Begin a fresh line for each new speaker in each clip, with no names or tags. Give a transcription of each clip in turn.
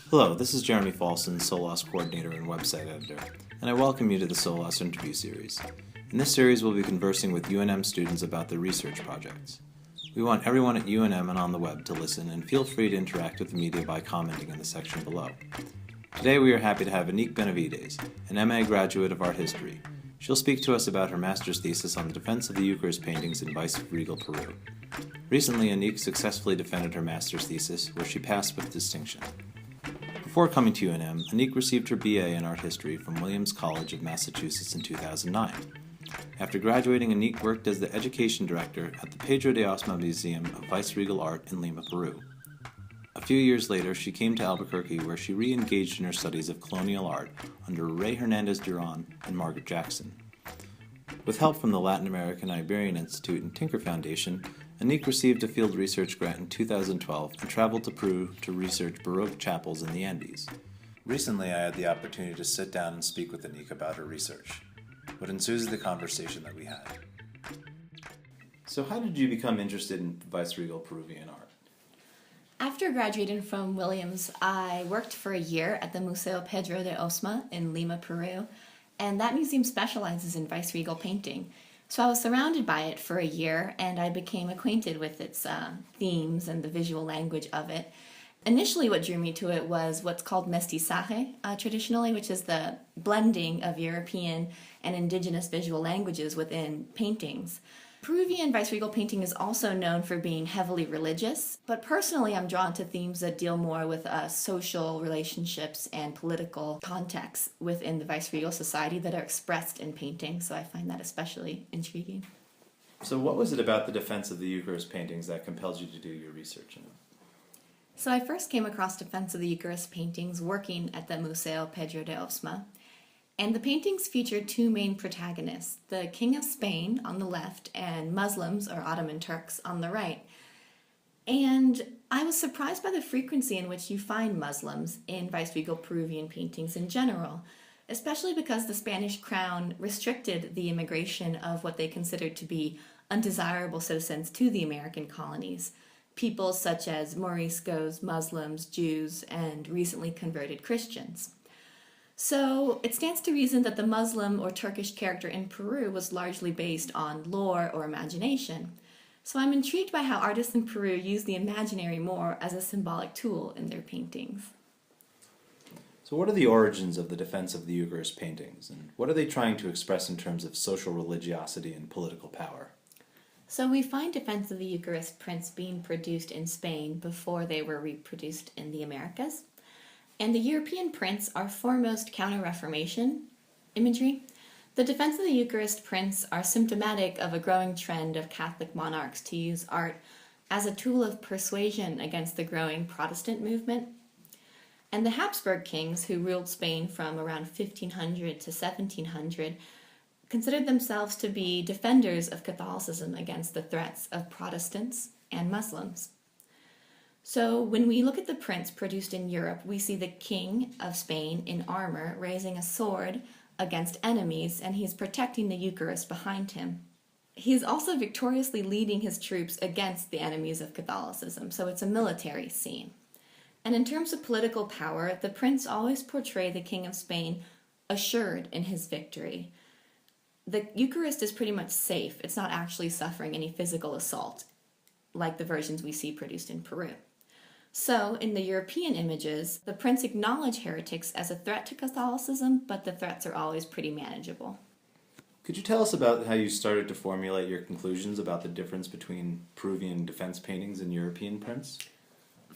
Hello, this is Jeremy Falson, SOLAS Coordinator and Website Editor, and I welcome you to the SOLAS Interview Series. In this series, we'll be conversing with UNM students about their research projects. We want everyone at UNM and on the web to listen, and feel free to interact with the media by commenting in the section below. Today we are happy to have Annick Interview780, an MA graduate of art history. She'll speak to us about her master's thesis on the defense of the Eucharist paintings in vice-regal Peru. Recently, Annick successfully defended her master's thesis, where she passed with distinction. Before coming to UNM, Annick received her BA in art history from Williams College of Massachusetts in 2009. After graduating, Annick worked as the education director at the Pedro de Osma Museum of Vice-Regal Art in Lima, Peru. A few years later, she came to Albuquerque, where she re-engaged in her studies of colonial art under Ray Hernandez Duran and Margaret Jackson. With help from the Latin American Iberian Institute and Tinker Foundation, Annick received a field research grant in 2012 and traveled to Peru to research Baroque chapels in the Andes. Recently, I had the opportunity to sit down and speak with Annick about her research. What ensues is the conversation that we had. So how did you become interested in vice-regal Peruvian art?
After graduating from Williams, I worked for a year at the Museo Pedro de Osma in Lima, Peru, and that museum specializes in vice-regal painting. So I was surrounded by it for a year, and I became acquainted with its themes and the visual language of it. Initially, what drew me to it was what's called mestizaje traditionally, which is the blending of European and indigenous visual languages within paintings. Peruvian vice-regal painting is also known for being heavily religious, but personally I'm drawn to themes that deal more with social relationships and political contexts within the vice-regal society that are expressed in painting, so I find that especially intriguing.
So what was it about the defense of the Eucharist paintings that compelled you to do your research in them?
So I first came across Defense of the Eucharist paintings working at the Museo Pedro de Osma. And the paintings featured two main protagonists, the King of Spain on the left and Muslims or Ottoman Turks on the right. And I was surprised by the frequency in which you find Muslims in vice-regal Peruvian paintings in general, especially because the Spanish crown restricted the immigration of what they considered to be undesirable citizens to the American colonies, people such as Moriscos, Muslims, Jews, and recently converted Christians. So it stands to reason that the Muslim or Turkish character in Peru was largely based on lore or imagination. So I'm intrigued by how artists in Peru use the imaginary more as a symbolic tool in their paintings.
So what are the origins of the defense of the Eucharist paintings, and what are they trying to express in terms of social religiosity and political power?
So we find Defense of the Eucharist prints being produced in Spain before they were reproduced in the Americas. And the European prints are foremost Counter-Reformation imagery. The Defense of the Eucharist prints are symptomatic of a growing trend of Catholic monarchs to use art as a tool of persuasion against the growing Protestant movement. And the Habsburg kings, who ruled Spain from around 1500 to 1700, considered themselves to be defenders of Catholicism against the threats of Protestants and Muslims. So when we look at the prints produced in Europe, we see the King of Spain in armor raising a sword against enemies, and he's protecting the Eucharist behind him. He's also victoriously leading his troops against the enemies of Catholicism, so it's a military scene. And in terms of political power, the prints always portray the King of Spain assured in his victory. The Eucharist is pretty much safe. It's not actually suffering any physical assault, like the versions we see produced in Peru. So, in the European images, the prints acknowledge heretics as a threat to Catholicism, but the threats are always pretty manageable.
Could you tell us about how you started to formulate your conclusions about the difference between Peruvian defense paintings and European prints?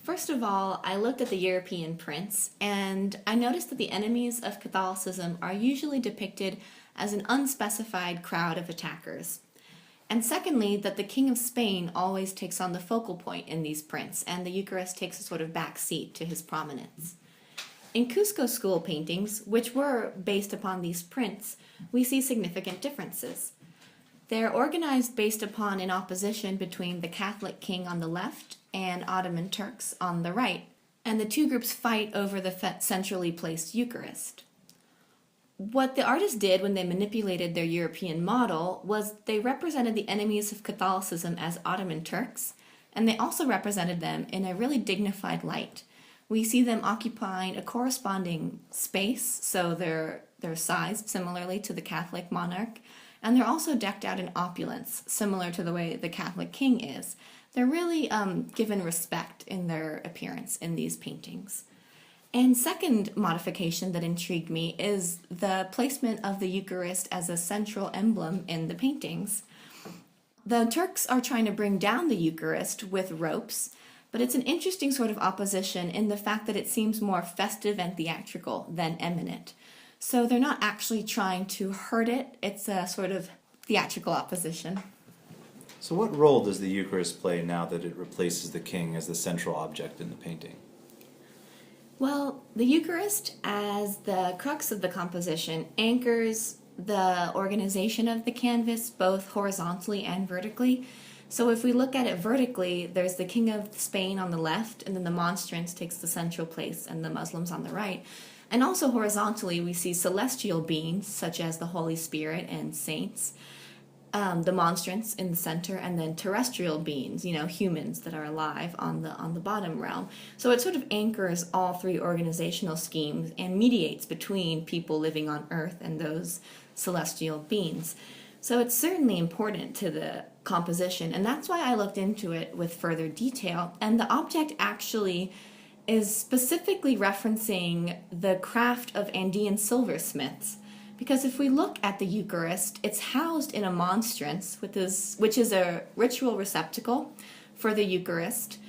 First of all, I looked at the European prints, and I noticed that the enemies of Catholicism are usually depicted as an unspecified crowd of attackers. And secondly, that the King of Spain always takes on the focal point in these prints, and the Eucharist takes a sort of back seat to his prominence. In Cusco school paintings, which were based upon these prints, we see significant differences. They're organized based upon an opposition between the Catholic king on the left and Ottoman Turks on the right, and the two groups fight over the centrally placed Eucharist. What the artists did when they manipulated their European model was they represented the enemies of Catholicism as Ottoman Turks, and they also represented them in a really dignified light, We see them occupying a corresponding space, so they're sized similarly to the Catholic monarch, and they're also decked out in opulence, similar to the way the Catholic king is. They're really given respect in their appearance in these paintings. And second modification that intrigued me is the placement of the Eucharist as a central emblem in the paintings. The Turks are trying to bring down the Eucharist with ropes, but it's an interesting sort of opposition in the fact that it seems more festive and theatrical than eminent. So they're not actually trying to hurt it, it's a sort of theatrical opposition.
So what role does the Eucharist play now that it replaces the king as the central object in the painting?
Well, the Eucharist, as the crux of the composition, anchors the organization of the canvas both horizontally and vertically. So if we look at it vertically, there's the King of Spain on the left, and then the monstrance takes the central place, and the Muslims on the right. And also horizontally, we see celestial beings, such as the Holy Spirit and saints, the monstrance in the center, and then terrestrial beings, humans that are alive on the bottom realm. So it sort of anchors all three organizational schemes and mediates between people living on Earth and those celestial beings. So it's certainly important to the composition, and that's why I looked into it with further detail. And the object actually is specifically referencing the craft of Andean silversmiths. Because if we look at the Eucharist, it's housed in a monstrance, which is a ritual receptacle for the Eucharist.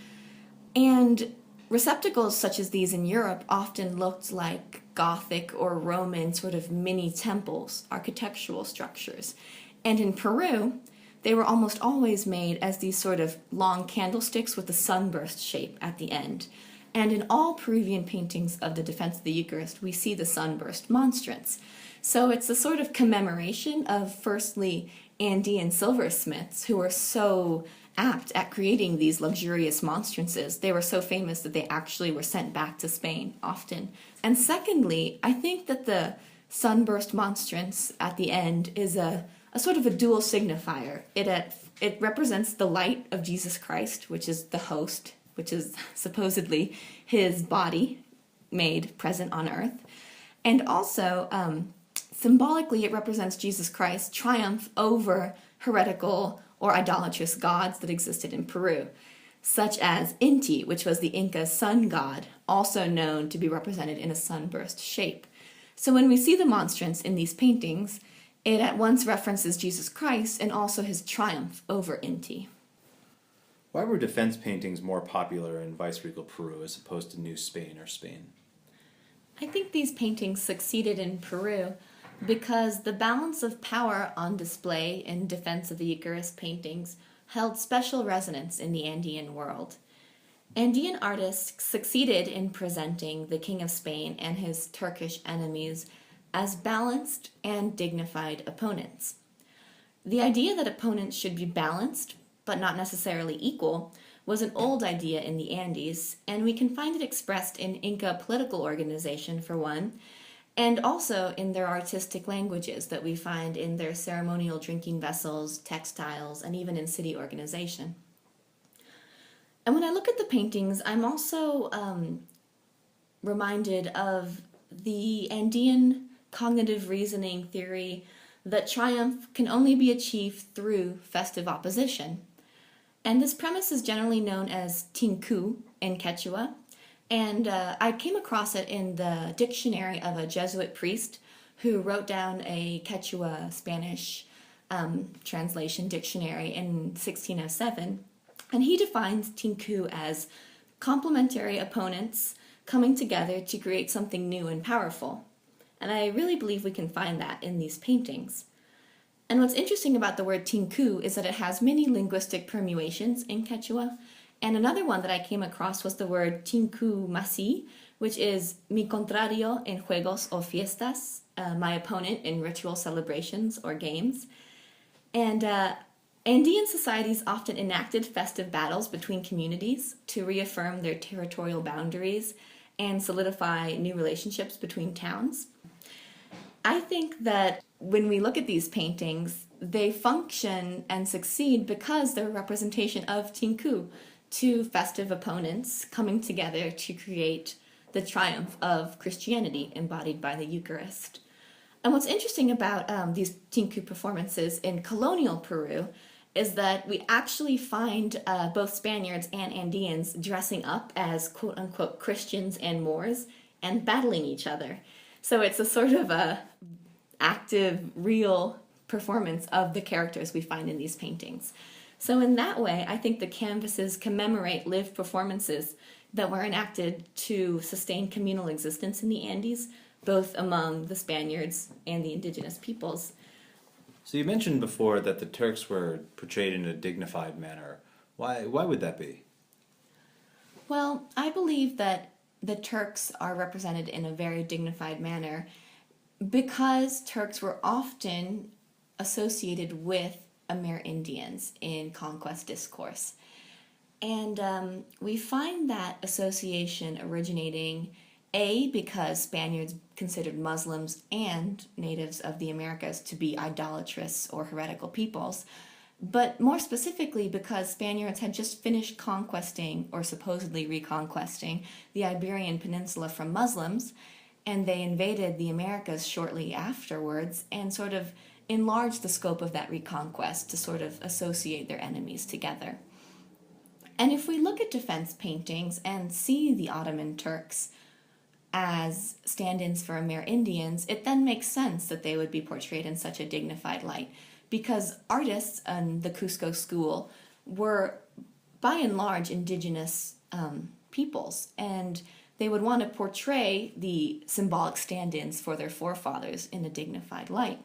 And receptacles such as these in Europe often looked like Gothic or Roman sort of mini temples, architectural structures. And in Peru, they were almost always made as these sort of long candlesticks with a sunburst shape at the end. And in all Peruvian paintings of the Defense of the Eucharist, we see the sunburst monstrance. So it's a sort of commemoration of, firstly, Andean silversmiths who were so apt at creating these luxurious monstrances. They were so famous that they actually were sent back to Spain often. And secondly, I think that the sunburst monstrance at the end is a sort of a dual signifier. It represents the light of Jesus Christ, which is the host, which is supposedly his body made present on earth. And also, symbolically, it represents Jesus Christ's triumph over heretical or idolatrous gods that existed in Peru, such as Inti, which was the Inca sun god, also known to be represented in a sunburst shape. So when we see the monstrance in these paintings, it at once references Jesus Christ and also his triumph over Inti.
Why were defense paintings more popular in viceregal Peru as opposed to New Spain or Spain?
I think these paintings succeeded in Peru because the balance of power on display in Defense of the Eucharist paintings held special resonance in the Andean world. Andean artists succeeded in presenting the King of Spain and his Turkish enemies as balanced and dignified opponents. The idea that opponents should be balanced, but not necessarily equal, was an old idea in the Andes, and we can find it expressed in Inca political organization, for one, and also in their artistic languages that we find in their ceremonial drinking vessels, textiles, and even in city organization. And when I look at the paintings, I'm also reminded of the Andean cognitive reasoning theory that triumph can only be achieved through festive opposition. And this premise is generally known as tinku in Quechua, and I came across it in the dictionary of a Jesuit priest who wrote down a Quechua Spanish translation dictionary in 1607, and he defines tinku as complementary opponents coming together to create something new and powerful. And I really believe we can find that in these paintings. And what's interesting about the word tinku is that it has many linguistic permutations in Quechua. And another one that I came across was the word tinku masi, which is mi contrario en juegos o fiestas, my opponent in ritual celebrations or games. And Andean societies often enacted festive battles between communities to reaffirm their territorial boundaries and solidify new relationships between towns. I think that when we look at these paintings, they function and succeed because they're a representation of tinku, two festive opponents coming together to create the triumph of Christianity embodied by the Eucharist. And what's interesting about these tinku performances in colonial Peru is that we actually find both Spaniards and Andeans dressing up as quote-unquote Christians and Moors and battling each other. So it's a sort of a active, real performance of the characters we find in these paintings. So in that way, I think the canvases commemorate lived performances that were enacted to sustain communal existence in the Andes, both among the Spaniards and the indigenous peoples.
So you mentioned before that the Turks were portrayed in a dignified manner. Why would that be?
Well, I believe that the Turks are represented in a very dignified manner because Turks were often associated with Amerindians in conquest discourse. And we find that association originating because Spaniards considered Muslims and natives of the Americas to be idolatrous or heretical peoples, but more specifically because Spaniards had just finished conquesting, or supposedly reconquesting, the Iberian Peninsula from Muslims, and they invaded the Americas shortly afterwards and sort of enlarged the scope of that reconquest to sort of associate their enemies together. And if we look at defense paintings and see the Ottoman Turks as stand-ins for Amerindians, it then makes sense that they would be portrayed in such a dignified light, because artists in the Cusco school were, by and large, indigenous peoples, and they would want to portray the symbolic stand-ins for their forefathers in a dignified light.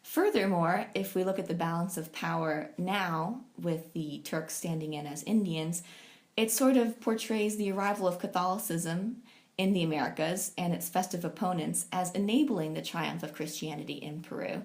Furthermore, if we look at the balance of power now with the Turks standing in as Indians, it sort of portrays the arrival of Catholicism in the Americas and its festive opponents as enabling the triumph of Christianity in Peru,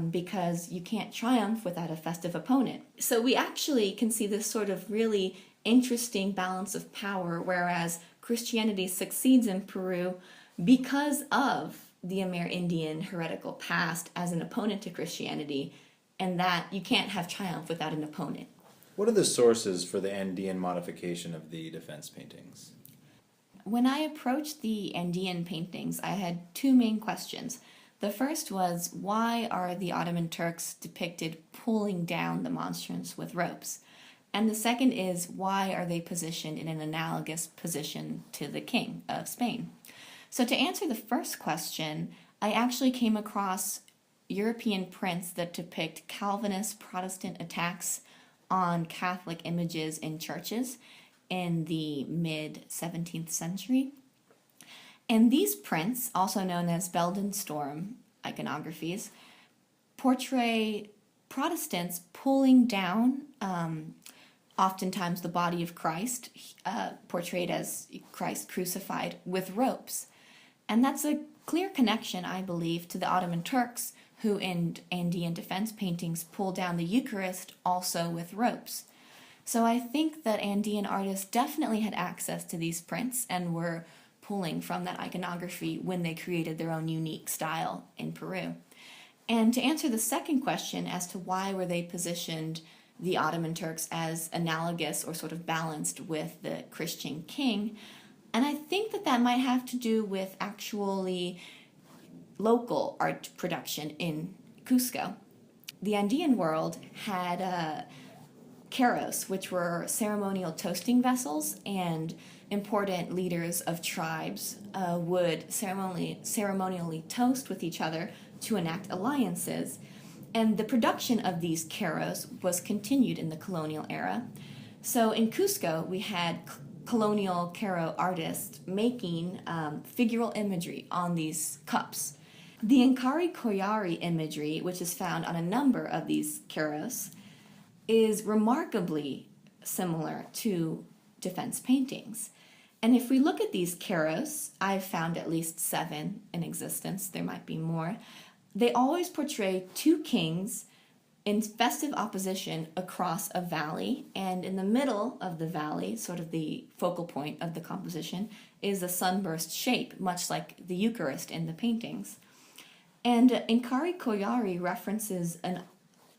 because you can't triumph without a festive opponent. So we actually can see this sort of really interesting balance of power, whereas Christianity succeeds in Peru because of the Amerindian heretical past as an opponent to Christianity, and that you can't have triumph without an opponent.
What are the sources for the Andean modification of the defense paintings?
When I approached the Andean paintings, I had two main questions. The first was, why are the Ottoman Turks depicted pulling down the monstrance with ropes? And the second is, why are they positioned in an analogous position to the king of Spain? So to answer the first question, I actually came across European prints that depict Calvinist Protestant attacks on Catholic images in churches in the mid-17th century. And these prints, also known as Beldenstorm iconographies, portray Protestants pulling down oftentimes the body of Christ, portrayed as Christ crucified, with ropes. And that's a clear connection, I believe, to the Ottoman Turks, who in Andean defense paintings pull down the Eucharist also with ropes. So I think that Andean artists definitely had access to these prints and were pulling from that iconography when they created their own unique style in Peru. And to answer the second question as to why were they positioned, the Ottoman Turks, as analogous or sort of balanced with the Christian king, and I think that that might have to do with actually local art production in Cusco. The Andean world had caros, which were ceremonial toasting vessels, and important leaders of tribes would ceremonially toast with each other to enact alliances. And the production of these caros was continued in the colonial era. So in Cusco, we had colonial caro artists making figural imagery on these cups. The Inkari Koyari imagery, which is found on a number of these caros, is remarkably similar to defense paintings. And if we look at these caros, I've found at least 7 in existence, there might be more, they always portray two kings in festive opposition across a valley, and in the middle of the valley, sort of the focal point of the composition, is a sunburst shape, much like the Eucharist in the paintings. And Inkari Koyari references an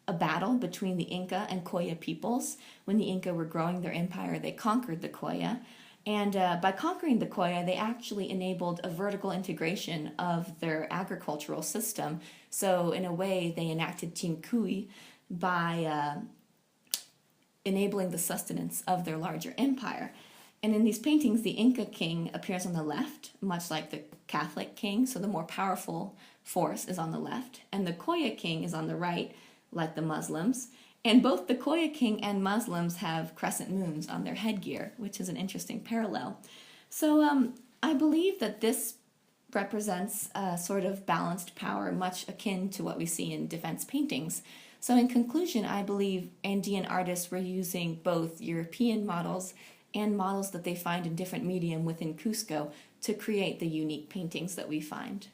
a battle between the Inca and Koya peoples. When the Inca were growing their empire, they conquered the Koya. And by conquering the Koya, they actually enabled a vertical integration of their agricultural system. So in a way, they enacted Tinkui by enabling the sustenance of their larger empire. And in these paintings, the Inca king appears on the left, much like the Catholic king, so the more powerful force is on the left, and the Koya king is on the right, like the Muslims. And both the Koya king and Muslims have crescent moons on their headgear, which is an interesting parallel. So I believe that this represents a sort of balanced power, much akin to what we see in defense paintings. So in conclusion, I believe Andean artists were using both European models and models that they find in different medium within Cusco to create the unique paintings that we find.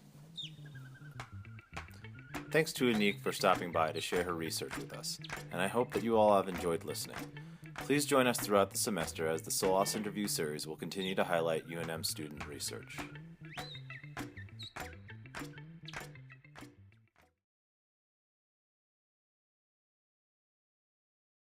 Thanks to Annick for stopping by to share her research with us, and I hope that you all have enjoyed listening. Please join us throughout the semester as the SOLAS interview series will continue to highlight UNM student research.